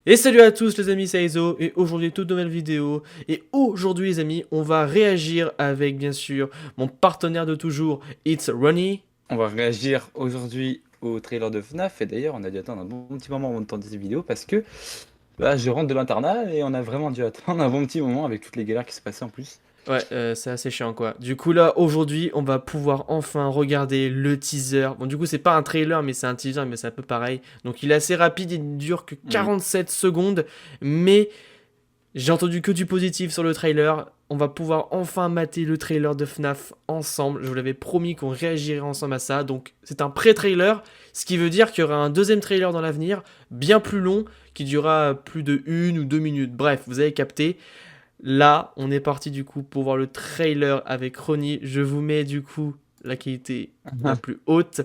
Et salut à tous les amis, c'est Aizo, et aujourd'hui toute nouvelle vidéo, et aujourd'hui les amis, on va réagir avec bien sûr mon partenaire de toujours, It's Ronnie. On va réagir aujourd'hui au trailer de FNAF et d'ailleurs on a dû attendre un bon petit moment avant de tourner cette vidéo parce que je rentre de l'internat et on a vraiment dû attendre un bon petit moment avec toutes les galères qui se passaient en plus. Ouais, c'est assez chiant quoi. Du coup là, aujourd'hui, on va pouvoir enfin regarder le teaser. Bon du coup c'est pas un trailer mais c'est un teaser mais c'est un peu pareil. Donc il est assez rapide, il ne dure que 47 secondes, mais j'ai entendu que du positif sur le trailer. On va pouvoir enfin mater le trailer de FNAF ensemble. Je vous l'avais promis qu'on réagirait ensemble à ça. Donc c'est un pré-trailer, ce qui veut dire qu'il y aura un deuxième trailer dans l'avenir, bien plus long, qui durera plus de 1 ou 2 minutes. Bref, vous avez capté. Là, on est parti du coup pour voir le trailer avec Ronnie. Je vous mets du coup la qualité la plus haute.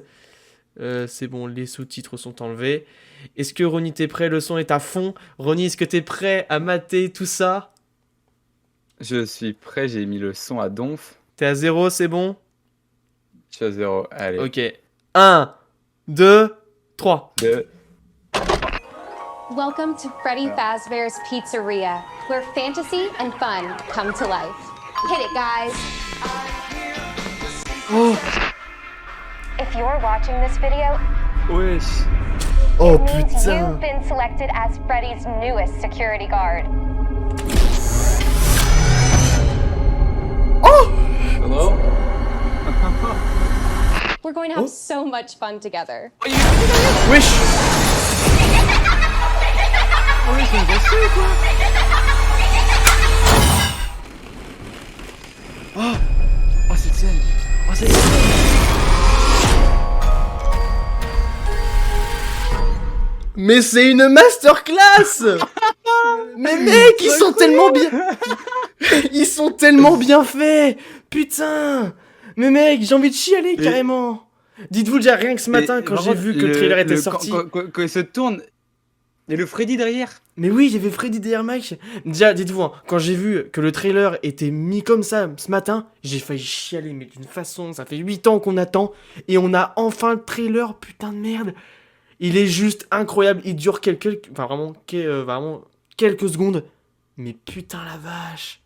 C'est bon, les sous-titres sont enlevés. Est-ce que Ronnie, t'es prêt? Le son est à fond. Ronnie, est-ce que t'es prêt à mater tout ça? Je suis prêt, j'ai mis le son à donf. T'es à 0, c'est bon? Je suis à 0, allez. Ok. 1, 2, 3. Welcome to Freddy Fazbear's Pizzeria, where fantasy and fun come to life. Hit it, guys. Oh, If you're watching this video, Wesh. oh it means putain. you've been selected as Freddy's newest security guard. Hello? We're going to have Oh. so much fun together. Wesh. Oh cette scène. Oh cette scène. Mais c'est une masterclass. Mais mec, ils sont tellement bien. Ils sont tellement bien faits. Putain. Mais mec, j'ai envie de chialer Mais- carrément. Dites-vous déjà rien que ce matin quand j'ai vu que le trailer était sorti. Quand il se tourne, il y a le Freddy derrière. Mais oui, il y avait Freddy derrière Mike. Déjà, dites-vous, hein, quand j'ai vu que le trailer était mis comme ça ce matin, j'ai failli chialer, mais d'une façon, ça fait 8 ans qu'on attend, et on a enfin le trailer, putain de merde. Il est juste incroyable, il dure vraiment quelques secondes, mais putain la vache.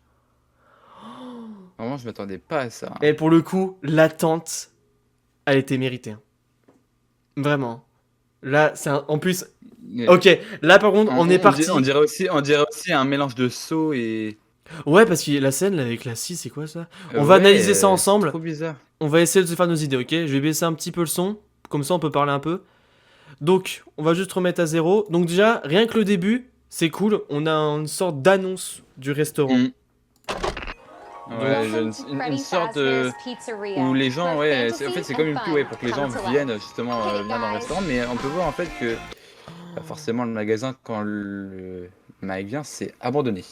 Vraiment, je m'attendais pas à ça. Et pour le coup, l'attente, elle était méritée. Hein. Vraiment. Là, en plus... Ok, là par contre, on est parti. On dirait aussi un mélange de saut et. Ouais, parce que la scène là, avec la scie, c'est quoi ça? On va analyser ça ensemble. Trop bizarre. On va essayer de se faire nos idées, ok? Je vais baisser un petit peu le son, comme ça on peut parler un peu. Donc, on va juste remettre à 0. Donc déjà, rien que le début, c'est cool. On a une sorte d'annonce du restaurant. Ouais, Welcome to une Freddy sorte Fazbear's Pizzeria, où les gens, where ouais, fantasy en fait c'est and comme une pub, fun ouais, pour que les gens come to life. viennent justement Hit it, venir dans le guys. restaurant, mais on peut voir en fait que forcément le magasin quand le Mike vient c'est abandonné.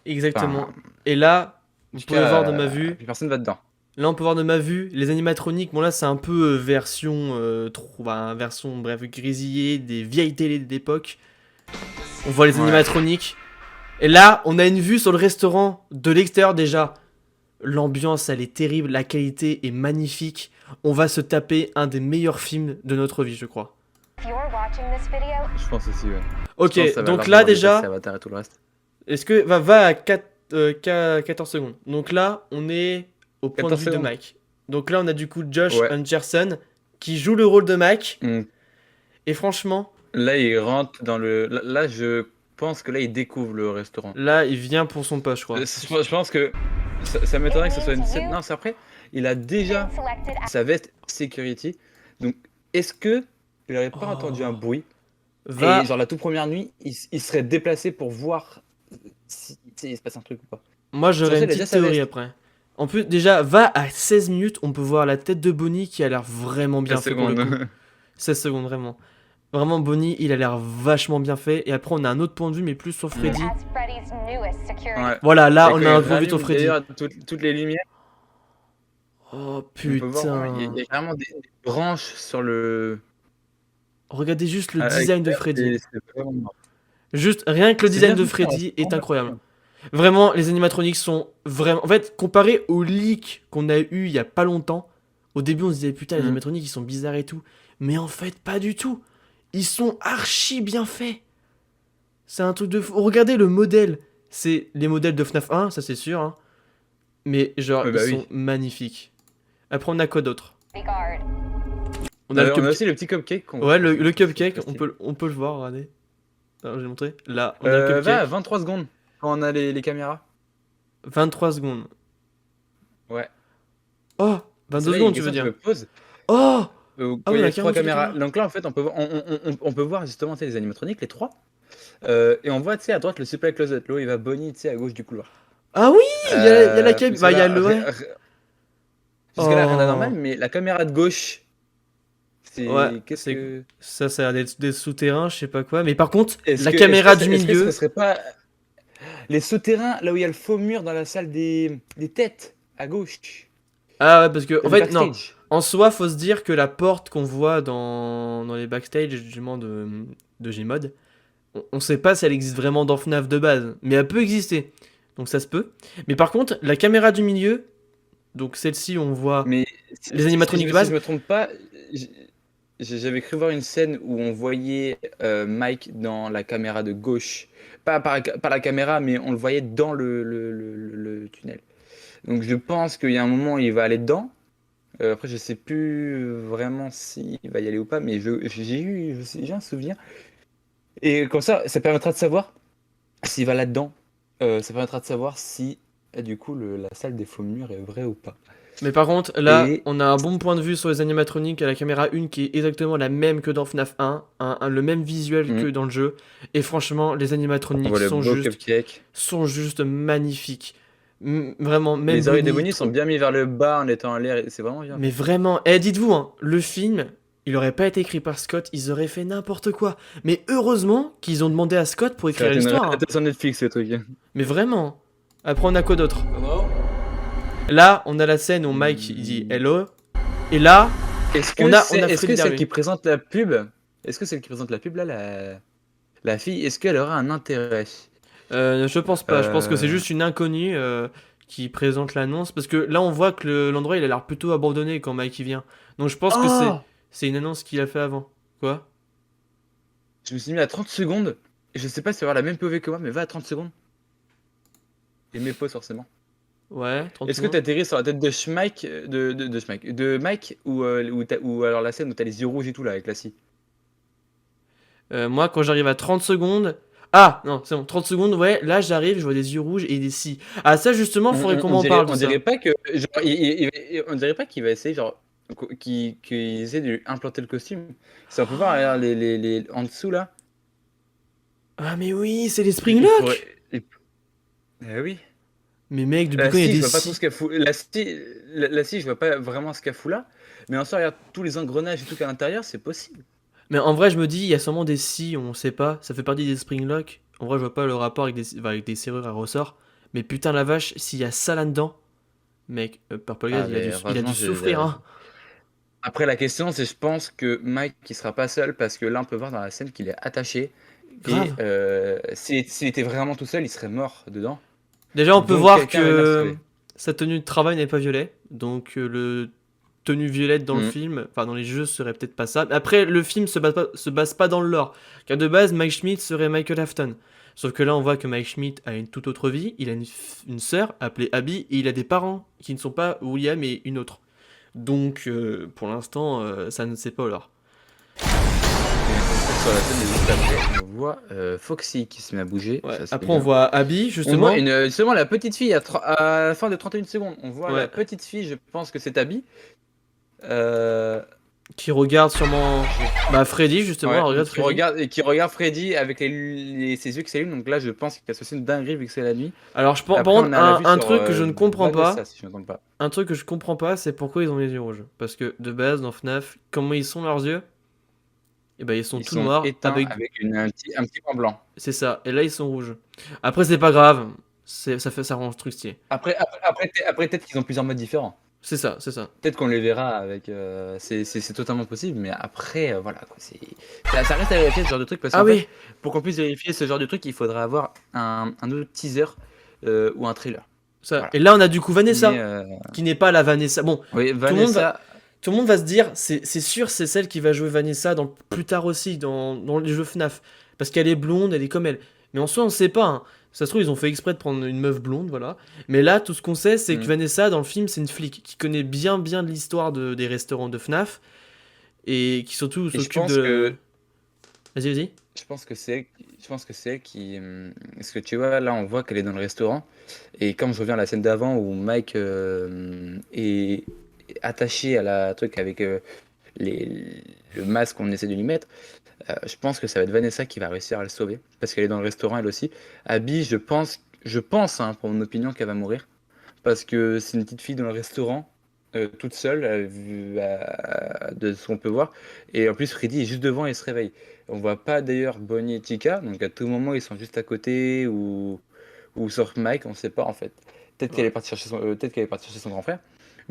Exactement. Enfin, Et là, en vous tout pouvez cas, voir de ma vue. plus personne va dedans. Là, on peut voir de ma vue les animatroniques. Bon, là, c'est un peu version, bref, grésillée des vieilles télés d'époque. On voit les Ouais. animatroniques. Et là, on a une vue sur le restaurant de l'extérieur déjà. L'ambiance, elle est terrible. La qualité est magnifique. On va se taper un des meilleurs films de notre vie, je crois. If you're watching this video, Je pense aussi, ouais. Ok, Je pense que ça va donc largement là dépasser déjà, Avatar et tout le reste. est-ce que va à 14 secondes. Donc là, on est au point de 14 vue de secondes. Mike. Donc là, on a du coup Josh Ouais. Hutcherson qui joue le rôle de Mike. Mm. Et franchement, Là il rentre dans le. Là je pense que là il découvre le restaurant. là, il vient pour son poste, je crois. Je pense que ça m'étonnerait que ce soit une scène. Non, c'est après. Il a déjà been selected as sa veste security. Donc, est-ce que il aurait pas Oh. entendu un bruit Va. et genre la toute première nuit, il serait déplacé pour voir si il se passe un truc ou pas. Moi, j'aurais Censé, une il a déjà petite sa théorie veste. après. En plus, déjà, va à 16 minutes, on peut voir la tête de Bonnie qui a l'air vraiment bien 15 fait pour le coup. secondes. 16 secondes, vraiment. Vraiment, Bonnie, il a l'air vachement bien fait. Et après, on a un autre point de vue, mais plus sur Freddy. as Freddy's newest security. Ouais. Voilà, là, Et on quand a il un point de vue sur rallume, Freddy. d'ailleurs, toutes les lumières, Oh on peut voir, il putain. y a carrément des branches sur le. Regardez juste le avec design de ça, Freddy. c'est vraiment. Juste, rien que le C'est design bien de fait, Freddy c'est est vraiment incroyable. bien. Vraiment, les animatroniques sont vraiment... En fait, comparé aux leaks qu'on a eu il y a pas longtemps, au début on se disait putain les animatroniques ils sont bizarres et tout. Mais en fait, pas du tout. Ils sont archi bien faits. C'est un truc de fou. Regardez le modèle. C'est les modèles de FNAF 1, ça c'est sûr. Hein. Mais genre, Ouais, bah ils oui. sont magnifiques. Après, on a quoi d'autre? Guard. On a le On a cupcake. aussi le petit cupcake. Ouais, le cupcake, on peut le voir, regardez. Alors, j'ai montré. Là, on a le Va à cupcake. 23 secondes quand on a les caméras. 23 secondes. Ouais. Oh, 22 secondes, tu veux dire. Pause. Oh, Quand Ah oui, il y on a a carrément trois fait les caméras. caméras. Donc là, en fait, on peut voir, on peut voir justement tu sais, les animatroniques, les trois. Et on voit, tu sais, à droite, le super closet. L'eau, il va Bonnie, tu sais, à gauche du couloir. ah oui, il y a la cam. Parce que Bah, il y a là, le. Ouais. Jusque-là, rien Oh. d'anormal, mais la caméra de gauche, Ouais, c'est. Qu'est-ce c'est que. ça a l'air d'être des souterrains, je sais pas quoi. Mais par contre, Est-ce la que, caméra du est-ce que milieu. ce serait pas. Les souterrains, là où il y a le faux mur dans la salle des têtes, à gauche. Ah ouais, parce que en Le fait, non. backstage. En soi, faut se dire que la porte qu'on voit dans les backstage justement de Gmod, on sait pas si elle existe vraiment dans FNAF de base, mais elle peut exister. Donc ça se peut. Mais par contre, la caméra du milieu, donc celle-ci, on voit Mais les animatroniques de si base. je me trompe pas, j'avais cru voir une scène où on voyait Mike dans la caméra de gauche. Pas par la caméra, mais on le voyait dans le tunnel. Donc je pense qu'il y a un moment où il va aller dedans. Après, je sais plus vraiment s'il va y aller ou pas, mais j'ai un souvenir. Et comme ça permettra de savoir s'il va là-dedans. Ça permettra de savoir si, du coup, la salle des faux murs est vraie ou pas. Mais par contre, là, Et on a un bon point de vue sur les animatroniques à la caméra 1 qui est exactement la même que dans FNAF 1, le même visuel que dans le jeu. Et franchement, les on animatroniques voit le beau cupcake. sont juste magnifiques. Vraiment, même Les oreilles de Bonnie, Bonnie sont bien mis vers le bas en étant en l'air. C'est vraiment bien. mais vraiment, dites-vous, hein, le film, il aurait pas été écrit par Scott, ils auraient fait n'importe quoi. Mais heureusement qu'ils ont demandé à Scott pour Ça écrire aurait été une l'histoire. Hein. réalisation Netflix, ce truc. Mais vraiment. Après, on a quoi d'autre? Là, on a la scène où Mike il dit hello. Et là, Est-ce que On a est-ce Freddy que celle Derby. qui présente la pub, là, la fille, est-ce qu'elle aura un intérêt? je pense pas. Je pense que c'est Euh. juste une inconnue qui présente l'annonce. Parce que là, on voit que l'endroit il a l'air plutôt abandonné quand Mike y vient. Donc je pense que Oh, c'est une annonce qu'il a fait avant. Quoi? je me suis mis à 30 secondes. Je sais pas si tu vas avoir la même POV que moi, mais va à 30 secondes. Et mes pauses forcément. Ouais, 30 Est-ce que secondes. tu atterris sur la tête de Schmike, de Mike, ou alors la scène où t'as les yeux rouges et tout là avec la scie? Moi, quand j'arrive à 30 secondes. Ah, non, c'est bon, 30 secondes, ouais, là j'arrive, je vois des yeux rouges et des scies. Ah, ça justement, faudrait qu'on m'en parle de On ça. dirait pas que genre, on dirait pas qu'il va essayer genre qu'il essaie de lui implanter le costume. Si on peut voir regarde, en dessous là. Ah, mais oui, c'est les Il Springlock! pourrait- il- Eh oui. Mais mec, depuis La quand il y a scie, je des vois pas trop scies? ce qu'elle fout. La scie, je vois pas vraiment ce qu'elle fout là. Mais en soi, regarde tous les engrenages et tout à l'intérieur, c'est possible. Mais en vrai, je me dis, il y a sûrement des scies, on sait pas, ça fait partie des Springlock. En vrai, je vois pas le rapport avec des serrures à ressort. Mais putain la vache, s'il y a ça là-dedans, mec, Purple Guys, Ah, mais il a franchement, dû souffrir, hein. Après, la question, c'est je pense que Mike, il sera pas seul parce que là, on peut voir dans la scène qu'il est attaché. Et Grave. s'il était vraiment tout seul, il serait mort dedans. Déjà, on peut Donc, voir quelqu'un va venir que sauver. sa tenue de travail n'est pas violet. Donc, le tenue violette dans le Mhm. film, enfin dans les jeux, serait peut-être pas ça. Mais après, le film se base pas dans le lore. Car de base, Mike Schmidt serait Michael Afton. Sauf que là, on voit que Mike Schmidt a une toute autre vie. Il a une sœur appelée Abby et il a des parents qui ne sont pas William et une autre. Donc, pour l'instant, ça ne sait pas au lore. Sur la scène juste après, on voit Foxy qui se met à bouger. Ouais. Ça, c'est Après, bien. on voit Abby, On justement. voit justement la petite fille à la fin de 31 secondes. On voit Ouais. la petite fille, je pense que c'est Abby. Euh, Qui regarde sûrement Freddy, justement. ouais, Elle regarde Freddy. qui regarde Freddy avec ses yeux qui s'allument. Donc là, je pense qu'il y a associé une dinguerie vu que c'est la nuit. Alors, je pense, par Après, contre, on a la vue un sur, truc que je ne comprends Vanessa, pas. si je ne me trompe pas. Un truc que je comprends pas, c'est pourquoi ils ont les yeux rouges. Parce que de base, dans FNAF, comment ils sont leurs yeux? Et ben ils sont Ils tout sont noirs éteints avec. avec un petit point blanc. C'est ça. Et là, ils sont rouges. Après, c'est pas grave. Ça rend le truc stylé. Après peut-être qu'ils ont plusieurs modes différents. C'est ça, c'est ça. Peut-être qu'on les verra avec. C'est totalement possible, mais après, voilà. Quoi, ça reste à vérifier ce genre de truc parce Ah qu'en oui. fait, pour qu'on puisse vérifier ce genre de truc, il faudra avoir un autre teaser ou un trailer. Ça. Voilà. Et là, on a du coup Vanessa, Mais, qui n'est pas la Vanessa. Bon, oui, le monde Vanessa, tout le monde va se dire, c'est sûr, c'est celle qui va jouer Vanessa plus tard aussi, dans les jeux FNAF. Parce qu'elle est blonde, elle est comme elle. Mais en soi, on sait pas, hein. Ça se trouve, ils ont fait exprès de prendre une meuf blonde, voilà. Mais là, tout ce qu'on sait, c'est que Mm. Vanessa, dans le film, c'est une flic qui connaît bien de l'histoire des restaurants de FNAF et qui surtout Et je s'occupe pense de. que Vas-y, vas-y. je pense que c'est elle qui. Parce que tu vois, là, on voit qu'elle est dans le restaurant. Et quand je reviens à la scène d'avant où Mike est attaché à la truc avec le masque qu'on essaie de lui mettre, je pense que ça va être Vanessa qui va réussir à le sauver. Parce qu'elle est dans le restaurant, elle aussi. Abby, je pense hein, pour mon opinion, qu'elle va mourir. Parce que c'est une petite fille dans le restaurant, toute seule, de ce qu'on peut voir. Et en plus, Freddy est juste devant et il se réveille. On voit pas d'ailleurs Bonnie et Chica, donc à tout moment, ils sont juste à côté ou sur Mike, on sait pas en fait. Peut-être qu'elle Ouais. est partie chercher peut-être qu'elle est partie chercher son grand frère.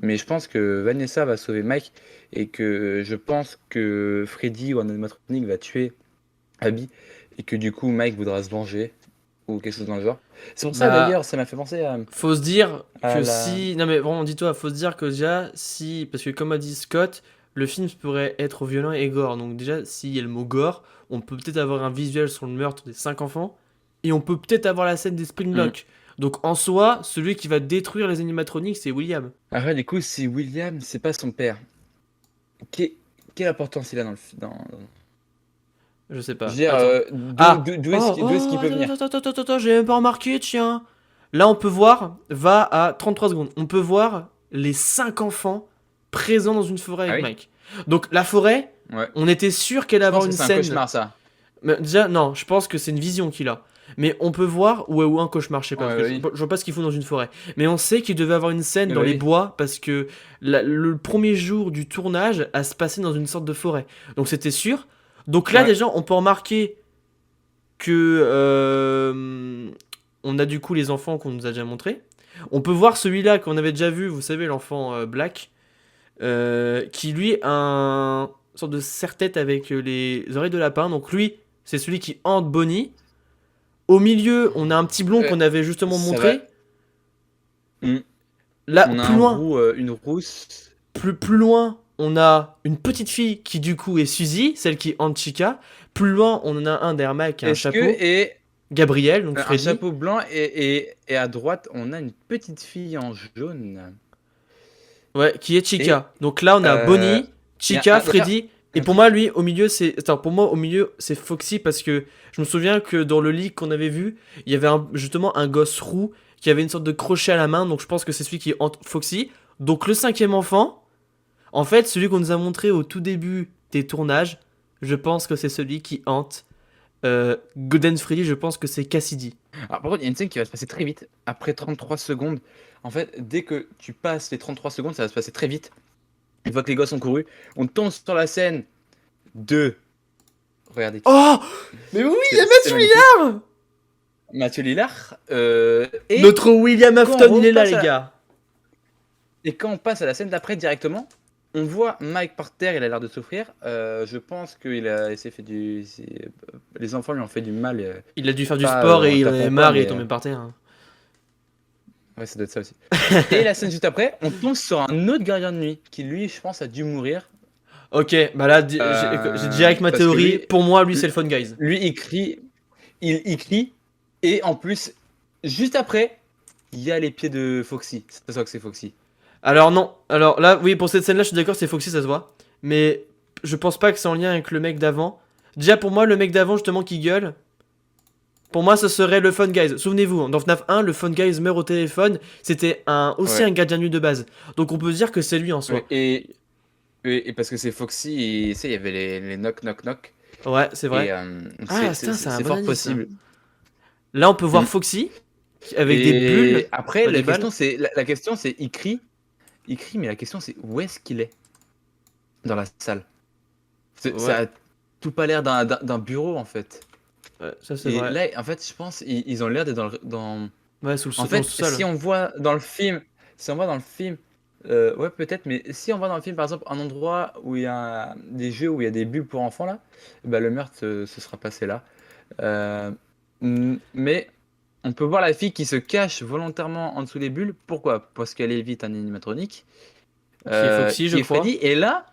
Mais je pense que Vanessa va sauver Mike et que je pense que Freddy ou un animatronique va tuer Abby et que du coup Mike voudra se venger ou quelque chose dans le genre. C'est pour ça Bah, d'ailleurs, ça m'a fait penser faut se dire à que la. si. Non, mais vraiment, dis-toi, faut se dire que déjà, si. Parce que comme a dit Scott, le film pourrait être violent et gore. Donc, déjà, s'il y a le mot gore, on peut peut-être avoir un visuel sur le meurtre des 5 enfants. Et on peut peut-être avoir la scène des Hmm. Springlock. Donc, en soi, celui qui va détruire les animatroniques, c'est William. Après, du coup, si William, c'est pas son père, que- quelle importance il a dans le Je sais Je veux pas. dire, Attends. d'où Ah! d'où- d'où est-ce Oh, qu'il d'où est-ce qu'il oh, peut venir? attends, j'ai même pas remarqué, tiens. Là, on peut voir, va à 33 secondes. On peut voir les 5 enfants présents dans une forêt Ah avec oui? Mike. Donc, la forêt, Ouais. on était sûr qu'elle allait Je avoir pense que une c'est un scène. cauchemar, ça. Mais déjà, non, je pense que c'est une vision qu'il a. Mais on peut voir, ou un cauchemar, je sais pas, Ouais, parce bah que oui. je vois pas ce qu'ils font dans une forêt. Mais on sait qu'il devait avoir une scène Eh dans bah les oui. bois, parce que le premier jour du tournage a se passé dans une sorte de forêt. Donc c'était sûr. Donc là, Ouais. déjà, on peut remarquer que on a du coup les enfants qu'on nous a déjà montrés. On peut voir celui-là qu'on avait déjà vu, vous savez, l'enfant Black, qui lui a une sorte de serre-tête avec les oreilles de lapin. Donc lui, c'est celui qui hante Bonnie. Au milieu, on a un petit blond Euh, qu'on avait justement Ça va. montré. Hmm. Là, On a plus loin, une rousse. plus loin, on a une petite fille qui du coup est Suzy, celle qui hante Chica. Plus loin, on en a un derrière Mike qui a un Est-ce que chapeau. et Gabriel, donc un Freddy. chapeau blanc et à droite, on a une petite fille en jaune. Ouais, qui est Et Chica. Donc là, on a euh, Bonnie, il y a Chica, d'ailleurs Freddy. Et un pour truc. moi, lui, au milieu, c'est. Attends, pour moi, au milieu, c'est Foxy parce que je me souviens que dans le leak qu'on avait vu, il y avait justement un gosse roux qui avait une sorte de crochet à la main. Donc je pense que c'est celui qui hante Foxy. Donc le cinquième enfant, en fait, celui qu'on nous a montré au tout début des tournages, je pense que c'est celui qui hante Golden Freddy. Je pense que c'est Cassidy. Alors, par contre, il y a une scène qui va se passer très vite. Après 33 secondes, en fait, dès que tu passes les 33 secondes, ça va se passer très vite. Une fois que les gosses ont couru, on tombe sur la scène de. Regardez. Oh! Mais oui, il y a C'est Mathieu magnifique. Lillard! Mathieu Lillard. Et, Notre William quand Afton, on il est là, repasse les à la- gars. et quand on passe à la scène d'après directement, on voit Mike par terre, il a l'air de souffrir. Je pense qu'il s'est fait les enfants lui ont fait du mal. Il a dû faire du Pas sport en et il en tapant avait pas, marre et il est mais. tombé par terre, hein. Ouais, ça doit être ça aussi. Et la scène juste après, on tombe sur un autre gardien de nuit qui, lui, je pense, a dû mourir. Ok, bah là, j'ai direct ma Parce que théorie. lui, Pour moi, lui, c'est le Fun Guys. lui, il crie, et en plus, juste après, il y a les pieds de Foxy. C'est ça que c'est Foxy. Alors, non. Alors là, oui, pour cette scène-là, je suis d'accord, c'est Foxy, ça se voit. Mais je pense pas que c'est en lien avec le mec d'avant. Déjà, pour moi, le mec d'avant, justement, qui gueule. Pour moi, ce serait le Fun Guys. Souvenez-vous, hein, dans FNAF 1, le Fun Guys meurt au téléphone. C'était aussi Ouais. un gardien de nuit de base. Donc on peut dire que c'est lui en soi. Ouais, et parce que c'est Foxy, et tu sais, il y avait les knock knock knock. Ouais, c'est vrai. Et Ah, putain, c'est un bon fort indice, possible. Là, on peut voir Mm. Foxy avec Et des bulles. après, pas des balles. la question c'est, il crie, mais la question c'est où est-ce qu'il est dans la salle. Ouais. Ça a tout pas l'air d'un bureau en fait. Ouais, ça c'est Et vrai. là, en fait, je pense ils ont l'air d'être dans. Ouais, sous le En dans le fait, sous-sol. si on voit dans le film, ouais peut-être, mais si on voit dans le film par exemple un endroit où il y a des jeux où il y a des bulles pour enfants là, bah, le meurtre se sera passé là. Euh, mais on peut voir la fille qui se cache volontairement en dessous des bulles. Pourquoi? Parce qu'elle évite un animatronique. Qui est Foxy, je Qui est crois. Freddy. Et là,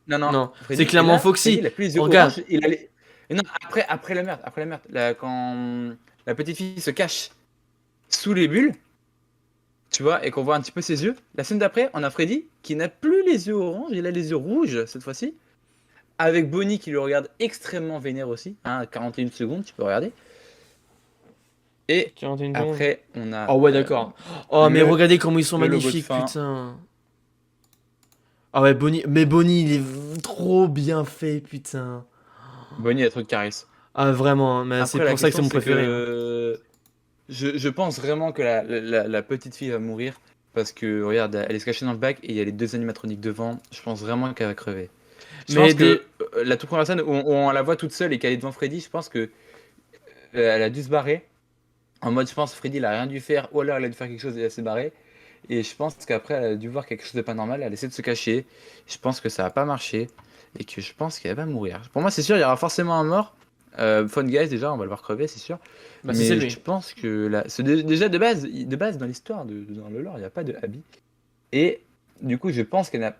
non, Non, Freddy. c'est clairement Et là, Foxy. Freddy, il a plus les yeux Regarde. orange. Et non, après la meurtre, là, quand la petite fille se cache sous les bulles, tu vois, et qu'on voit un petit peu ses yeux. La scène d'après, on a Freddy qui n'a plus les yeux orange, il a les yeux rouges cette fois-ci, avec Bonnie qui le regarde extrêmement vénère aussi, hein, 41 secondes, tu peux regarder. Et 41 secondes. après, on a Oh ouais, d'accord. Oh, mais le- regardez comment ils sont le logo de magnifiques, fin. putain. Ah ouais, Bonnie. Mais Bonnie, il est trop bien fait, putain. Bonnie a trop de caresses. Ah, vraiment, hein, mais c'est Après, la pour ça que c'est question, mon c'est préféré, hein. que je pense vraiment que la petite fille va mourir parce que, regarde, elle est se cachée dans le bac et il y a les deux animatroniques devant. Je pense vraiment qu'elle va crever. Je Mais pense que la toute première scène où on la voit toute seule et qu'elle est devant Freddy, je pense que elle a dû se barrer. En mode, je pense Freddy, il a rien dû faire, ou alors elle a dû faire quelque chose et elle s'est barrée. Et je pense qu'après, elle a dû voir quelque chose de pas normal, elle essaie de se cacher. Je pense que ça va pas marcher et que je pense qu'elle va mourir. Pour moi, c'est sûr, il y aura forcément un mort. Fun Guys, déjà, on va le voir crever, c'est sûr. bah, c'est Mais lui. je pense que là, déjà de base dans l'histoire, dans le lore, il n'y a pas de Abby. Et du coup, je pense qu'elle n'a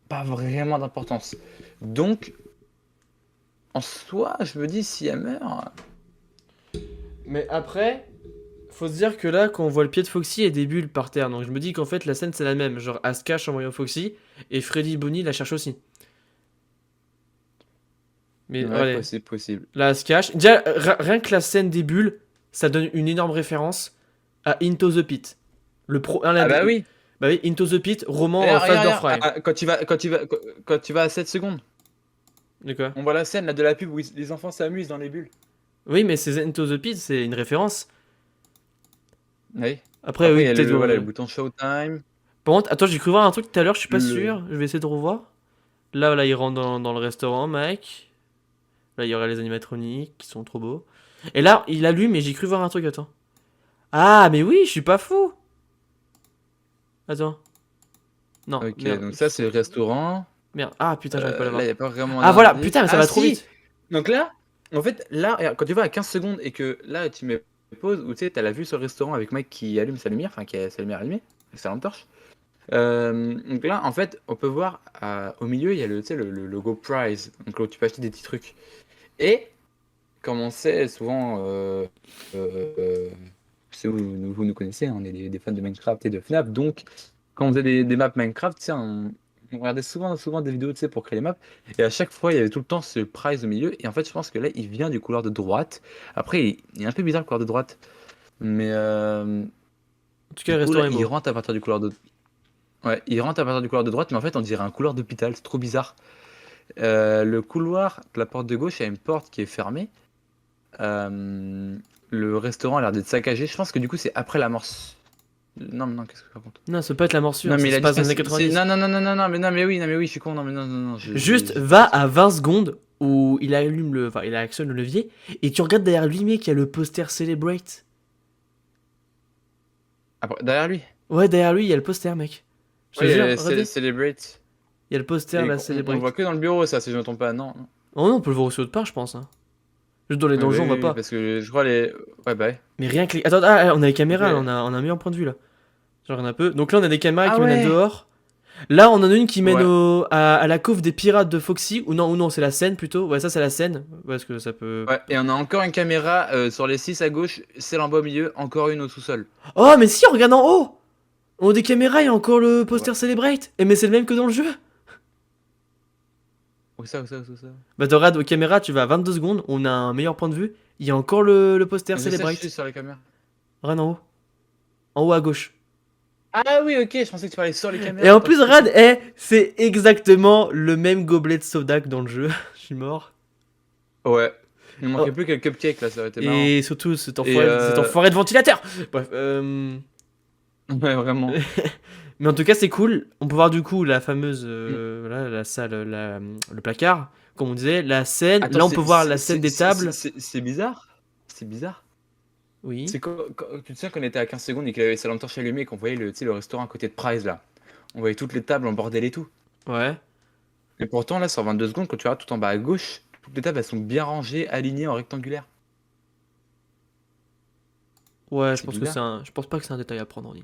pas vraiment d'importance. Donc, en soi, je me dis, si elle meurt. Mais après, faut se dire que là, quand on voit le pied de Foxy, il y a des bulles par terre. Donc je me dis qu'en fait, la scène, c'est la même. Genre, elle se cache en voyant Foxy, et Freddy et Bonnie la cherchent aussi. Mais Ouais, allez, possible, possible. là, elle se cache. Déjà, rien que la scène des bulles, ça donne une énorme référence à Into the Pit. Ah bah oui. Bah oui, Into the Pit, roman Regarde, Fazbear regarde, Fry. regarde. Quand tu vas à 7 secondes, De quoi? on voit la scène là, de la pub où les enfants s'amusent dans les bulles. Oui, mais c'est Into the Pit, c'est une référence. Oui. Après, Après, oui, il y a peut-être. le bouton Showtime. Par contre, attends, j'ai cru voir un truc tout à l'heure, je suis pas Le... sûr. Je vais essayer de revoir. Là, il rentre dans le restaurant, Mike. Là, il y aurait les animatroniques qui sont trop beaux. Et là, il allume et j'ai cru voir un truc, attends. Ah, mais oui, je suis pas fou. Attends. Non, Ok, merde. donc ça, c'est le restaurant. Merde. Ah, putain, j'arrive pas à Là, il l'avoir. n'y a pas vraiment Ah, voilà, d'indice. putain, mais ça Ah, va trop si! vite. Donc là, en fait, là, regarde, quand tu vas à 15 secondes et que là, tu mets pause, où tu sais, t'as la vue sur le restaurant avec Mike qui allume sa lumière, enfin, qui a sa lumière allumée, avec sa lampe torche. Donc là, en fait, on peut voir au milieu, il y a tu sais, le logo Prize, donc là où tu peux acheter des petits trucs. Et, comme on sait, souvent, ceux vous nous connaissez, hein, on est des fans de Minecraft et de FNAF, donc quand on faisait des maps Minecraft, tu sais, on regardait souvent des vidéos, tu sais, pour créer les maps, et à chaque fois, il y avait tout le temps ce Prize au milieu, et en fait, je pense que là, il vient du couloir de droite. Après, il est un peu bizarre le couloir de droite, mais En tout cas, du le coup, là, restaurant est il beau. rentre à partir du couloir de... Ouais, il rentre à partir du couloir de droite, mais en fait, on dirait un couloir d'hôpital, c'est trop bizarre. Le couloir, de la porte de gauche, il y a une porte qui est fermée. Euh, le restaurant a l'air d'être saccagé. Je pense que du coup, c'est après la mort. Non, mais non, qu'est-ce que je raconte? Non, ça peut être la morsure, Non, mais ça il se a dit passe dans ça. les années 90. Non, non, non, non, non, non, mais non, mais oui, je suis con. Non, mais non, non, non. Juste, va à 20 secondes où il allume le. Enfin, il actionne le levier, et tu regardes derrière lui, mec, il y a le poster Celebrate. Après, derrière lui. Ouais, derrière lui, il y a le poster, mec. Je te Oui, jure, regardez. Celebrate. Il y a le poster, Et là, on le voit Celebrate. que dans le bureau, ça, si je ne me trompe pas. Non, non. Oh non, on peut le voir aussi autre part, je pense, hein. Juste dans les Ouais, bah donjons, on oui, voit oui, pas. parce que je crois les. Ouais, bah ouais. Mais rien que les... Attends, ah, on a les caméras, là, Ok. on a un meilleur point de vue, là. Genre, un peu. Donc là, on a des caméras Ah qui mènent à ouais. dehors. Là, on en a une qui mène Ouais. à la cove des pirates de Foxy. Ou non, c'est la scène, plutôt. Ouais, ça, c'est la scène. Parce que ça peut... Ouais, et on a encore une caméra sur les 6 à gauche, celle en bas au milieu, encore une au sous-sol. Oh, mais si, regarde en haut. En haut des caméras, il y a encore le Ouais. poster Celebrate. Et mais c'est le même que dans le jeu. Où ça, où ça, où ça? Bah, tu regardes aux caméras, tu vas à 22 secondes. On a un meilleur point de vue. Il y a encore le poster Je sais, je suis Celebrate. sur les caméras. Regarde en haut. En haut à gauche. Ah oui, ok, je pensais que tu parlais sur les caméras. Et en Attends, plus, regarde, c'est exactement le même gobelet de soda que dans le jeu. Je suis mort. Ouais. Il ne Oh, manquait plus que le cupcake là, ça aurait été marrant. et surtout, Et cet enfoiré de ventilateur. Bref, ouais, vraiment. mais en tout cas, c'est cool. On peut voir du coup la fameuse, Mm. voilà, la salle, le placard, comme on disait, la scène. Attends, Là, on peut voir la scène des tables. c'est bizarre. C'est bizarre. Oui. C'est tu te souviens qu'on était à 15 secondes et qu'il avait sa lampe torche allumée et qu'on voyait tu sais, le restaurant à côté de Price là. On voyait toutes les tables en bordel et tout. Ouais. Et pourtant, là, sur 22 secondes, quand tu regardes tout en bas à gauche, toutes les tables elles sont bien rangées, alignées en rectangulaire. Ouais, C'est bizarre. je pense pas que c'est un détail à prendre en ligne.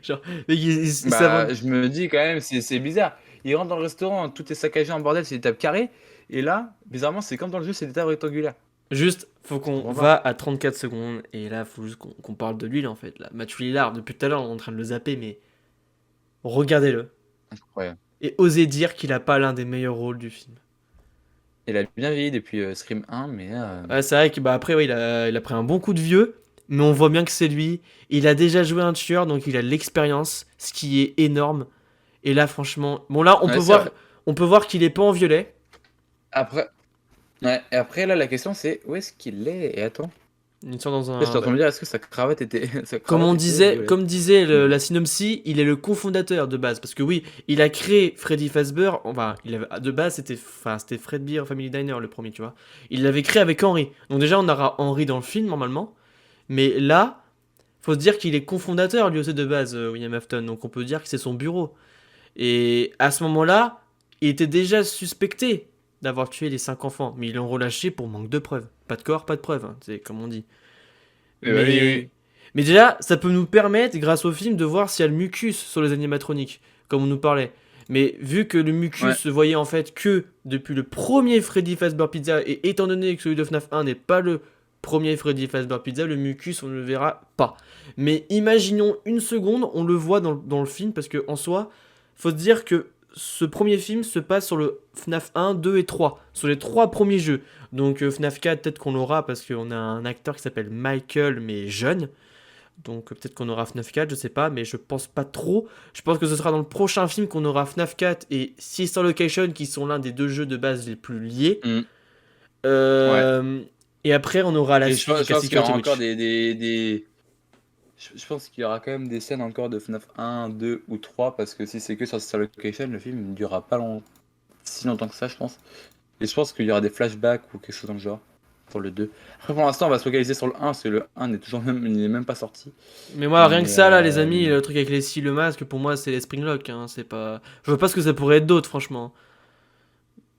Genre, mec, ils Bah, s'inventent. je me dis quand même, c'est bizarre. Il rentre dans le restaurant, tout est saccagé en bordel, c'est des tables carrées. Et là, bizarrement, c'est comme dans le jeu, c'est des tables rectangulaires. Juste, faut Je qu'on comprends va pas. à 34 secondes. Et là, faut juste qu'on parle de l'huile en fait. Là, Matthew Lillard, depuis tout à l'heure, on est en train de le zapper, mais regardez-le. Incroyable. Et osez dire qu'il a pas l'un des meilleurs rôles du film. Il a bien vieilli depuis Scream 1, mais Ouais, c'est vrai que bah, après, ouais, il a pris un bon coup de vieux. Mais on voit bien que c'est lui. Il a déjà joué un tueur, donc il a de l'expérience, ce qui est énorme. Et là, franchement, bon là, ouais, c'est vrai. on peut voir qu'il est pas en violet. Après, ouais, et après, là, la question c'est où est-ce qu'il est? Et attends. Il sort dans Là, j'étais un. en train Bah, de me dire, est-ce que sa cravate était, sa comme cravate on était disait, violette? comme disait Mhm. la synopsis, il est le cofondateur de base. Parce que oui, il a créé Freddy Fazbear. Enfin, de base, c'était Fredbear Family Diner le premier, tu vois. Il l'avait créé avec Henry. Donc déjà, on aura Henry dans le film normalement. Mais là, faut se dire qu'il est cofondateur lui aussi de base, William Afton. Donc on peut dire que c'est son bureau. Et à ce moment-là, il était déjà suspecté d'avoir tué les 5 enfants. Mais ils l'ont relâché pour manque de preuves. Pas de corps, pas de preuves, hein, c'est comme on dit. Oui, oui. Mais déjà, ça peut nous permettre, grâce au film, de voir s'il y a le mucus sur les animatroniques, comme on nous parlait. Mais vu que le Ouais. mucus se voyait en fait que depuis le premier Freddy Fazbear Pizza, et étant donné que celui de FNAF 1 n'est pas le premier Freddy Fazbear Pizza, le mucus on ne le verra pas. Mais imaginons une seconde, on le voit dans le film, parce que en soi, faut se dire que ce premier film se passe sur le FNAF 1, 2 et 3, sur les 3 premiers jeux. Donc FNAF 4, peut-être qu'on l'aura parce qu'on a un acteur qui s'appelle Michael, mais jeune. Donc peut-être qu'on aura FNAF 4, je sais pas, mais je pense pas trop. Je pense que ce sera dans le prochain film qu'on aura FNAF 4 et Sister Location, qui sont l'un des deux jeux de base les plus liés. Mm. Ouais. Euh, et après, on aura la Et suite je jusqu'à pense qu'il y aura Security encore Breach. Je pense qu'il y aura quand même des scènes encore de FNAF 1, 2 ou 3, parce que si c'est que sur Star Location, le film ne durera pas si longtemps que ça, je pense. Et je pense qu'il y aura des flashbacks ou quelque chose dans le genre pour le 2. Après, pour l'instant, on va se focaliser sur le 1, parce que le 1 n'est toujours même, il n'est même pas sorti. Mais moi, rien que Mais ça, là, les amis, le truc avec les scies, le masque, pour moi, c'est les Springlock. Hein, c'est pas... Je vois pas ce que ça pourrait être d'autre, franchement.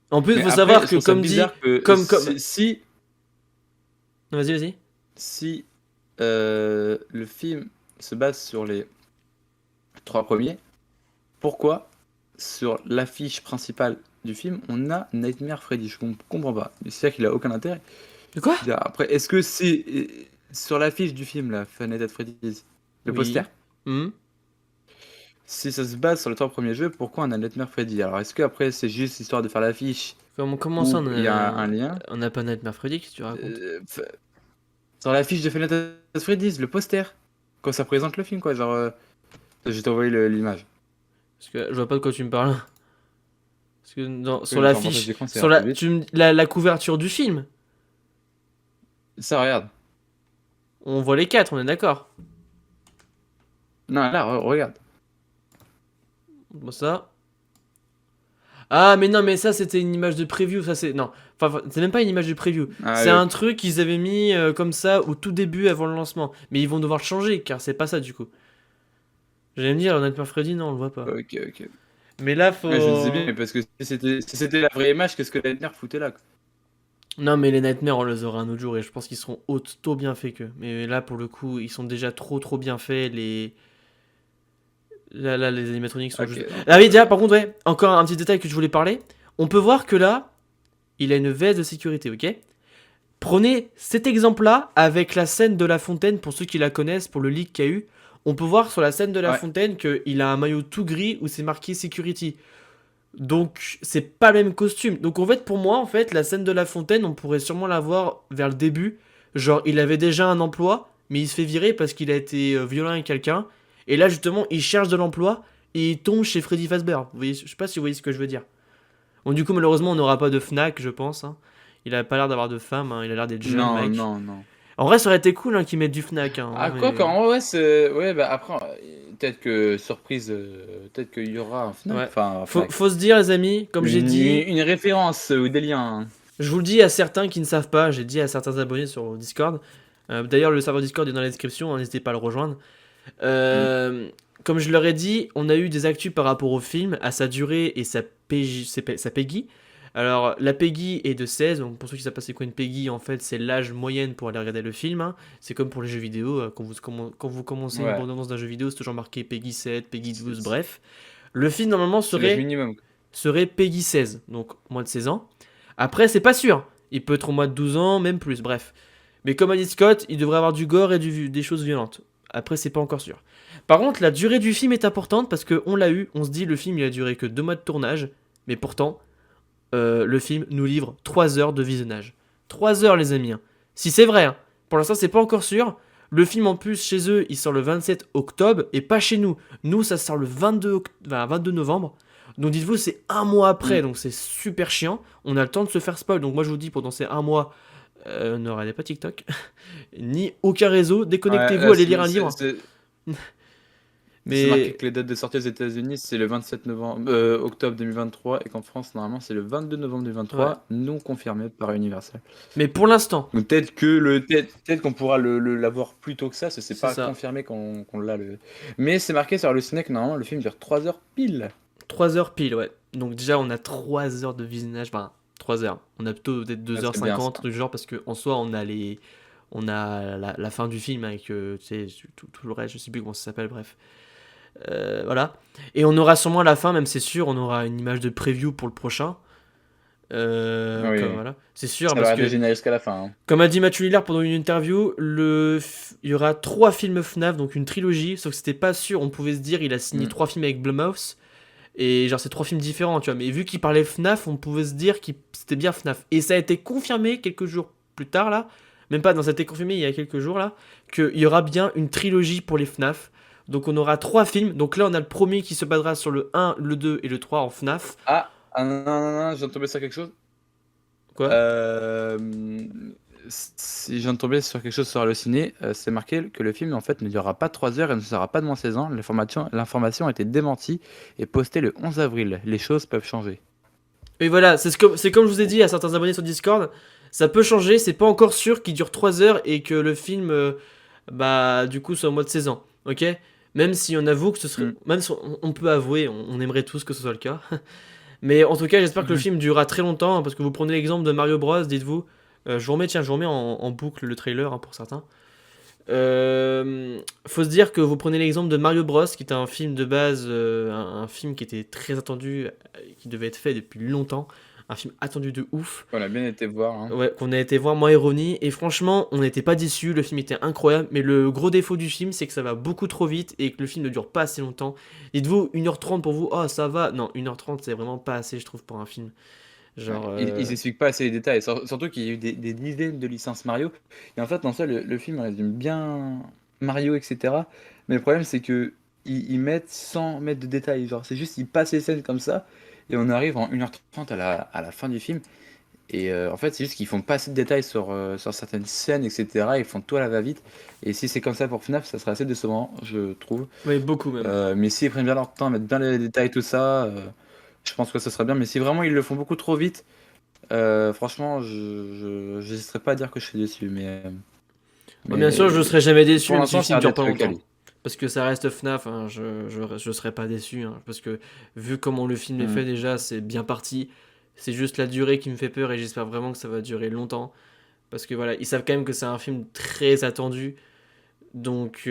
En plus, il mais faut après, savoir je que, trouve ça comme dit... bizarre que Comme... si Vas-y, vas-y. si le film se base sur les 3 premiers, pourquoi sur l'affiche principale du film on a Nightmare Freddy? Je comprends pas. C'est-à-dire qu'il a aucun intérêt. De quoi? Après, est-ce que c'est sur l'affiche du film là, Five Nights at Freddy's, le poster? Oui. Hmm. Si ça se base sur les 3 premiers jeux, pourquoi on a Nightmare Freddy? Alors est-ce que après c'est juste histoire de faire l'affiche Comment ça, ou il y a un lien? on n'a pas Nightmare Freddy, qu'est-ce que tu racontes? Sur l'affiche de Five Nights at Freddy's, le poster, quand ça présente le film quoi, genre je vais t'envoyer l'image. Parce que je vois pas de quoi tu me parles. Parce que Oui, sur le formatage l'affiche, d'écran c'est sur un peu la, vite. la couverture du film, Ça regarde. on voit les quatre, on est d'accord. Non là regarde. Bon, ça. Ah, mais non, mais ça, c'était une image de preview. Ça, c'est. Non. Enfin, c'est même pas une image de preview. Ah, C'est oui, un ok. truc qu'ils avaient mis comme ça au tout début avant le lancement. Mais ils vont devoir le changer, car c'est pas ça du coup. J'allais me dire, Nightmare Freddy, non, on le voit pas. Ok, ok. Mais là, Ouais, je me disais bien, faut. mais parce que si c'était la vraie image, qu'est-ce que Nightmare foutait là, quoi? Non, mais les Nightmares, on les aura un autre jour et je pense qu'ils seront auto bien faits qu'eux. Mais là, pour le coup, ils sont déjà trop bien faits. Là, les animatroniques sont Ok, juste. non. Ah oui, déjà, par contre, ouais, encore un petit détail que je voulais parler. On peut voir que là, il a une veste de sécurité, ok? Prenez cet exemple-là avec la scène de la fontaine, pour ceux qui la connaissent, pour le leak qu'il y a eu. On peut voir sur la scène de la Ouais. fontaine qu'il a un maillot tout gris où c'est marqué Security. Donc, c'est pas le même costume. Donc, en fait, pour moi, en fait, la scène de la fontaine, on pourrait sûrement la voir vers le début. Genre, il avait déjà un emploi, mais il se fait virer parce qu'il a été violent avec quelqu'un. Et là, justement, il cherche de l'emploi et il tombe chez Freddy Fazbear. Vous voyez, je sais pas si vous voyez ce que je veux dire. Bon, du coup, malheureusement, on n'aura pas de Fnac, je pense. Hein. Il a pas l'air d'avoir de femme, hein. Il a l'air d'être jeune, Non, mec. non, non. En vrai, ça aurait été cool hein, qu'ils mettent du Fnac. Hein, Ah, quoi mais... qu'en vrai, c'est. Ouais, bah après, peut-être que surprise, peut-être qu'il y aura un Fnac. Ouais. Enfin, un Fnac. Faut se dire, les amis, comme j'ai dit, Une référence ou des liens. je vous le dis à certains qui ne savent pas, j'ai dit à certains abonnés sur Discord. D'ailleurs, le serveur Discord est dans la description, hein, n'hésitez pas à le rejoindre. Euh, Comme je leur ai dit, on a eu des actus par rapport au film, à sa durée et sa Peggy. Alors, la PEGI est de 16, donc pour ceux qui savent pas c'est quoi une PEGI, en fait, c'est l'âge moyenne pour aller regarder le film, hein. C'est comme pour les jeux vidéo, quand vous commencez une Ouais, bande-annonce d'un jeu vidéo, c'est toujours marqué PEGI 7, PEGI c'est 12, bref. Le film, normalement, c'est l'âge minimum. serait PEGI 16, donc moins de 16 ans. Après, c'est pas sûr. Il peut être au moins de 12 ans, même plus, bref. Mais comme a dit Scott, il devrait avoir du gore et des choses violentes. Après, c'est pas encore sûr. Par contre, la durée du film est importante parce qu'on l'a eu, on se dit le film il a duré que 2 mois de tournage, mais pourtant, le film nous livre 3 heures de visionnage. 3 heures, les amis, hein. Si c'est vrai, hein. Pour l'instant, c'est pas encore sûr. Le film, en plus, chez eux, il sort le 27 octobre et pas chez nous. Nous, ça sort le 22 novembre. Donc, dites-vous, c'est un mois après, Mm. donc c'est super chiant. On a le temps de se faire spoil. Donc, moi, je vous dis, pendant ces un mois, ne regardez pas TikTok, ni aucun réseau. Ouais, Déconnectez-vous, allez lire un livre. c'est marqué Mais que les dates de sortie aux États-Unis, c'est le 27 novembre, octobre 2023 et qu'en France, normalement, c'est le 22 novembre ouais. 2023, non confirmé par Universal. Mais pour l'instant, Donc peut-être qu'on pourra l'avoir plus tôt que ça, parce que c'est c'est pas ça. confirmé qu'on l'a. Mais c'est marqué sur le ciné que normalement, le film dure 3 heures pile. 3 heures pile, ouais. Donc déjà, on a 3 heures de visionnage. Enfin, 3 heures. On a plutôt peut-être Ah, deux heures c'est bien ça. cinquante du genre, parce qu'en soi, on a la fin du film avec tu sais, tout le reste, je sais plus comment ça s'appelle, bref. Voilà. Et on aura sûrement à la fin, même c'est sûr, on aura une image de preview pour le prochain. Oui, Voilà. C'est sûr, ça va parce être que, générique jusqu'à la fin, hein. comme a dit Mathieu Lillard pendant une interview, il y aura 3 films FNAF, donc une trilogie, sauf que c'était pas sûr, on pouvait se dire, il a signé Mm. 3 films avec Blumhouse. Et genre, c'est 3 films différents, tu vois. Mais vu qu'il parlait FNAF, on pouvait se dire que c'était bien FNAF. Et ça a été confirmé quelques jours plus tard, là. Même pas, non, ça a été confirmé il y a quelques jours, là. Qu'il y aura bien une trilogie pour les FNAF. Donc, on aura 3 films. Donc là, on a le premier qui se basera sur le 1, le 2 et le 3 en FNAF. Non, non, non, je viens de tomber sur quelque chose. Quoi? Euh, Si je viens de tomber sur quelque chose sur le ciné, c'est marqué que le film en fait ne durera pas 3 heures et ne sera pas de moins 16 ans. L'information a été démentie et postée le 11 avril. Les choses peuvent changer. Et voilà, c'est comme je vous ai dit à certains abonnés sur Discord. Ça peut changer, c'est pas encore sûr qu'il dure 3 heures et que le film, bah, du coup, soit au moins de 16 ans. Ok? Même si on avoue que ce serait. Mm. Même si on peut avouer, on aimerait tous que ce soit le cas. Mais en tout cas, j'espère que le Mhm. film durera très longtemps, hein, parce que vous prenez l'exemple de Mario Bros, dites-vous. Je vous remets en boucle le trailer, hein, pour certains. Faut se dire que vous prenez l'exemple de Mario Bros, qui est un film de base, un film qui était très attendu, qui devait être fait depuis longtemps. Un film attendu de ouf. On a bien été voir, hein. Ouais, qu'on a été voir moi et Ronnie, et franchement, on n'était pas déçus, le film était incroyable, mais le gros défaut du film, c'est que ça va beaucoup trop vite et que le film ne dure pas assez longtemps. Dites-vous, 1h30 pour vous, oh ça va. Non, 1h30 c'est vraiment pas assez, je trouve, pour un film. Ouais, Genre, ils expliquent pas assez les détails, surtout qu'il y a eu des dizaines de licences Mario. Et en fait, en soi, le film résume bien Mario, etc. Mais le problème, c'est que ils mettent sans mettre de détails. Genre, c'est juste, ils passent les scènes comme ça, et on arrive en 1h30 à la fin du film. Et en fait, c'est juste qu'ils font pas assez de détails sur certaines scènes, etc. Ils font tout à la va-vite. Et si c'est comme ça pour FNAF, ça serait assez décevant, je trouve. ouais, beaucoup même. Mais s'ils prennent bien leur temps à mettre bien les détails, tout ça, je pense que ça serait bien. Mais si vraiment ils le font beaucoup trop vite, franchement, j'hésiterai pas à dire que je suis déçu. Bon, bien sûr, je serai jamais déçu, pour même si le l'instant, ça film a l'air dure pas d'être longtemps. quali. Parce que ça reste FNAF, hein, je serais pas déçu, hein, parce que vu comment le film est Mm. fait déjà, c'est bien parti. C'est juste la durée qui me fait peur et j'espère vraiment que ça va durer longtemps. Parce que voilà, ils savent quand même que c'est un film très attendu. Donc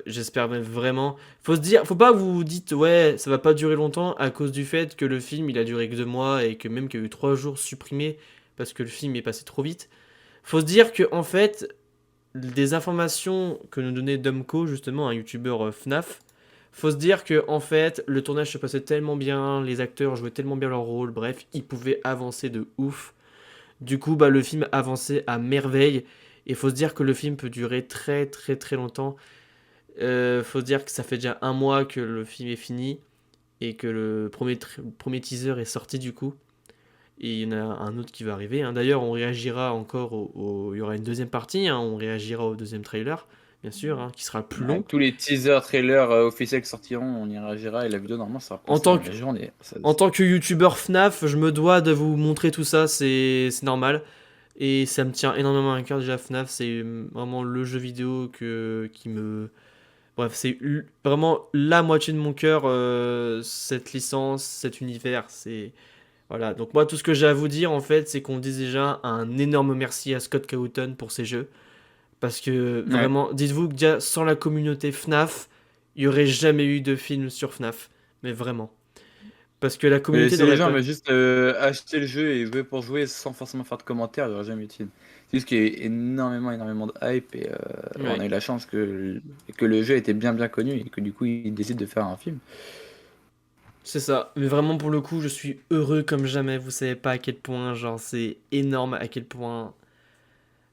j'espère même vraiment. Faut se dire, faut pas que vous vous dites ouais, ça va pas durer longtemps à cause du fait que le film il a duré que 2 mois et que même qu'il y a eu 3 jours supprimés parce que le film est passé trop vite. Faut se dire que en fait, des informations que nous donnait Dumco, justement, un youtubeur FNAF, faut se dire que en fait, le tournage se passait tellement bien, les acteurs jouaient tellement bien leur rôle, bref, ils pouvaient avancer de ouf. Du coup, bah, le film avançait à merveille. Et faut se dire que le film peut durer très très très longtemps. Faut se dire que ça fait déjà un mois que le film est fini et que le premier teaser est sorti du coup. Et il y en a un autre qui va arriver, hein. D'ailleurs, on réagira encore il y aura une deuxième partie, hein. On réagira au deuxième trailer, bien sûr, hein, qui sera plus long. Avec tous les teasers, trailers officiels qui sortiront, on y réagira. Et la vidéo, normalement, ça va En passer tant dans que, la journée. en tant que youtubeur FNAF, je me dois de vous montrer tout ça, c'est normal. Et ça me tient énormément à cœur déjà, FNAF, c'est vraiment le jeu vidéo qui me... Bref, c'est vraiment la moitié de mon cœur, cette licence, cet univers, c'est... Voilà, donc moi tout ce que j'ai à vous dire en fait, c'est qu'on dit déjà un énorme merci à Scott Cawthon pour ces jeux. Parce que Ouais. vraiment, dites-vous que déjà sans la communauté FNAF, il n'y aurait jamais eu de film sur FNAF. Mais vraiment. Parce que la Mais communauté si les n'aurait gens pas... avaient juste acheté le jeu et joué pour jouer sans forcément faire de commentaires, il n'y aurait jamais eu de film. C'est juste qu'il y a eu énormément de hype et on Ouais, a eu la chance que le jeu était bien connu et que du coup ils décident de faire un film. c'est ça. Mais vraiment pour le coup, je suis heureux comme jamais. Vous savez pas à quel point, genre, c'est énorme à quel point...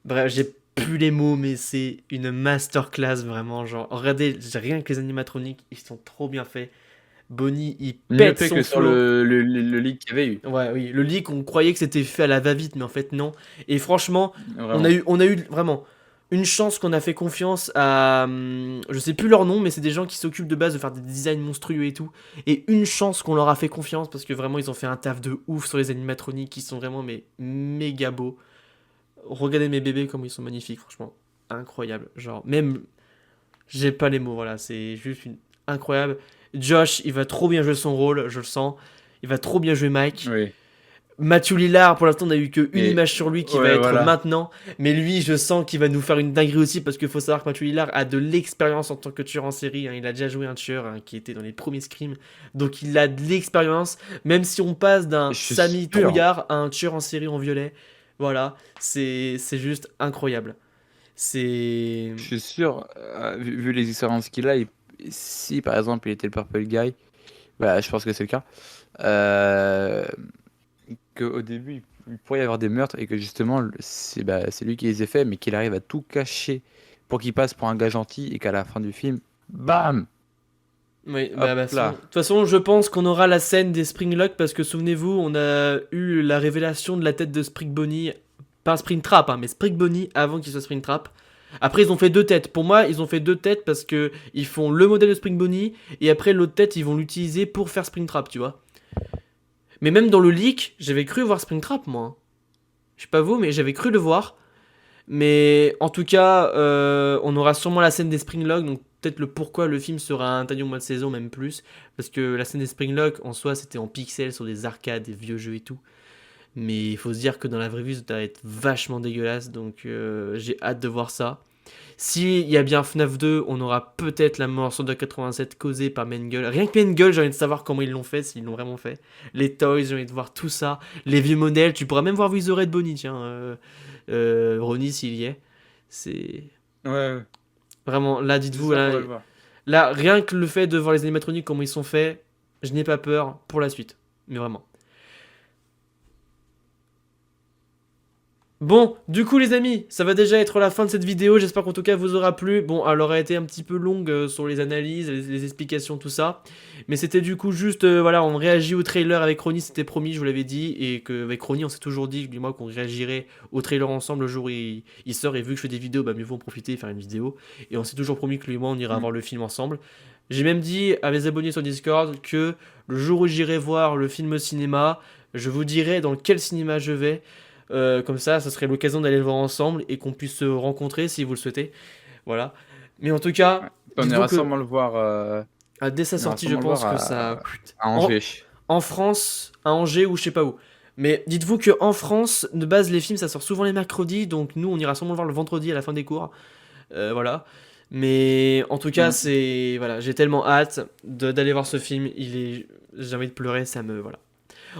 Bref, j'ai plus les mots, mais c'est une masterclass vraiment. Genre, regardez, rien que les animatroniques, ils sont trop bien faits. Bonnie, il Mieux pète fait son que sur flow. le leak qu'il y avait eu. Ouais, oui, le leak, on croyait que c'était fait à la va-vite, mais en fait, non. Et franchement, Vraiment. on a eu vraiment une chance qu'on a fait confiance à. Je sais plus leur nom, mais c'est des gens qui s'occupent de base de faire des designs monstrueux et tout. Et une chance qu'on leur a fait confiance parce que vraiment, ils ont fait un taf de ouf sur les animatroniques qui sont vraiment mais méga beaux. Regardez mes bébés comme ils sont magnifiques, franchement. Incroyable. Genre, même. J'ai pas les mots, voilà, c'est juste incroyable. Josh, il va trop bien jouer son rôle, je le sens. Il va trop bien jouer Mike. Oui. Matthew Lillard, pour l'instant, on a eu qu'une Et image sur lui qui va ouais, être voilà. maintenant. Mais lui, je sens qu'il va nous faire une dinguerie aussi parce qu'il faut savoir que Matthew Lillard a de l'expérience en tant que tueur en série, hein. Il a déjà joué un tueur, hein, qui était dans les premiers Scream. Donc il a de l'expérience. Même si on passe d'un Je suis Samy sûr. Trouillard à un tueur en série en violet. Voilà, c'est juste incroyable. C'est. Je suis sûr, vu les expériences qu'il a, si par exemple il était le Purple Guy, bah, je pense que c'est le cas, euh, qu'au début il pourrait y avoir des meurtres et que justement c'est lui qui les a fait, mais qu'il arrive à tout cacher pour qu'il passe pour un gars gentil et qu'à la fin du film, bam, Oui, hop de là. toute façon, je pense qu'on aura la scène des Springlock parce que souvenez-vous, on a eu la révélation de la tête de Spring Bonnie, pas Springtrap, hein, mais Spring Bonnie avant qu'il soit Springtrap. Après, ils ont fait deux têtes. Pour moi, ils ont fait deux têtes parce que ils font le modèle de Spring Bonnie et après l'autre tête, ils vont l'utiliser pour faire Springtrap, tu vois. Mais même dans le leak, j'avais cru voir Springtrap, moi, hein. Je sais pas vous, mais j'avais cru le voir. Mais en tout cas, on aura sûrement la scène des Springlock, donc peut-être le pourquoi le film sera interdit au mois de saison, même plus. Parce que la scène des Springlock, en soi, c'était en pixels sur des arcades, des vieux jeux et tout. Mais il faut se dire que dans la vraie vie, ça doit être vachement dégueulasse, donc j'ai hâte de voir ça. S'il y a bien FNAF 2, on aura peut-être la mort sur 87 causée par Mengele. Rien que Mengele, j'ai envie de savoir comment ils l'ont fait, s'ils l'ont vraiment fait. Les toys, j'ai envie de voir tout ça. Les vieux modèles, tu pourras même voir Wizard Bonnie, tiens. Ronnie, s'il y est. C'est. Ouais, Vraiment, là, dites-vous, j'espère qu'on là, va le voir. là, rien que le fait de voir les animatroniques, comment ils sont faits, je n'ai pas peur pour la suite. Mais vraiment. Bon, du coup les amis, ça va déjà être la fin de cette vidéo, j'espère qu'en tout cas vous aura plu. Bon, elle aurait été un petit peu longue sur les analyses, les explications, tout ça. Mais c'était du coup juste, voilà, on réagit au trailer avec Ronnie, c'était promis, je vous l'avais dit. Et qu'avec Ronnie, on s'est toujours dit, du moins, qu'on réagirait au trailer ensemble le jour où il sort. Et vu que je fais des vidéos, bah mieux vaut en profiter et faire une vidéo. Et on s'est toujours promis que lui et moi, on ira Mm. voir le film ensemble. J'ai même dit à mes abonnés sur Discord que le jour où j'irai voir le film au cinéma, je vous dirai dans quel cinéma je vais. Comme ça serait l'occasion d'aller le voir ensemble et qu'on puisse se rencontrer si vous le souhaitez. Voilà. Mais en tout Ouais. cas, On dites-vous ira que sûrement le voir, dès sa sortie, je pense que ça. à En, Angers. en France, à Angers ou je sais pas où. Mais dites-vous que en France, de base, les films ça sort souvent les mercredis, donc nous on ira sûrement le voir le vendredi à la fin des cours. Voilà. Mais en tout cas, Mm. c'est. Voilà, j'ai tellement hâte d'aller voir ce film. J'ai envie de pleurer, ça me. Voilà.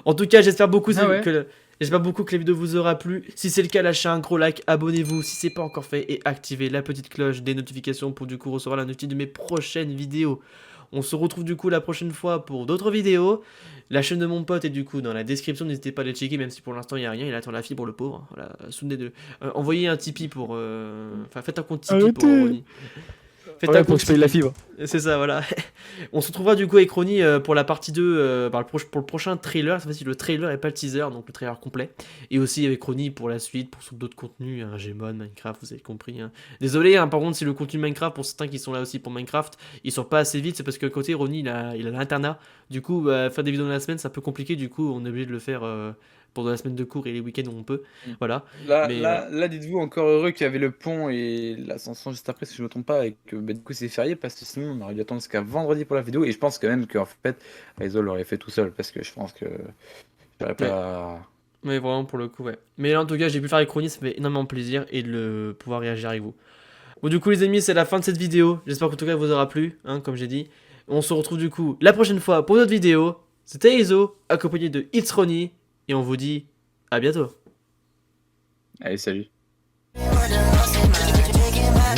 En tout cas, Ah ouais. j'espère beaucoup que la vidéo vous aura plu. Si c'est le cas, lâchez un gros like, abonnez-vous si c'est pas encore fait et activez la petite cloche des notifications pour du coup recevoir la notification de mes prochaines vidéos. On se retrouve du coup la prochaine fois pour d'autres vidéos. La chaîne de mon pote est du coup dans la description, n'hésitez pas à les checker même si pour l'instant il n'y a rien, il attend la fibre le pauvre. Voilà, souvenez de envoyez un Tipeee pour enfin faites un compte Tipeee pour Ronnie. Faites un compte Tipeee. fibre. C'est ça, voilà. On se retrouvera du coup avec Ronnie pour la partie 2, pour le prochain trailer. Cette fois-ci, le trailer et pas le teaser, donc le trailer complet. Et aussi avec Ronnie pour la suite, pour d'autres contenus, hein, Gmod, Minecraft, vous avez compris. Hein. Désolé, hein, par contre, si le contenu Minecraft, pour certains qui sont là aussi pour Minecraft, ils sortent pas assez vite, c'est parce que à côté, Ronnie, il a l'internat. Du coup, faire des vidéos dans la semaine, c'est un peu compliqué. Du coup, on est obligé de le faire pendant la semaine de cours et les week-ends où on peut. Voilà. Mais voilà. Là, dites-vous encore heureux qu'il y avait le pont et l'ascension juste après, si je me trompe pas, et que bah, du coup c'est férié, parce que sinon on aurait dû attendre jusqu'à vendredi pour la vidéo. Et je pense quand même qu'en fait, Aizo l'aurait fait tout seul, parce que je pense que J'aurais pas... Mais vraiment, pour le coup, ouais. Mais là, en tout cas, j'ai pu faire les chroniques, ça fait énormément plaisir et de pouvoir réagir avec vous. Bon, du coup, les amis, c'est la fin de cette vidéo. J'espère qu'en tout cas, elle vous aura plu, hein, comme j'ai dit. On se retrouve du coup la prochaine fois pour une autre vidéo. C'était Iso, accompagné de It's Ronnie, et on vous dit à bientôt. Allez, salut. Taking my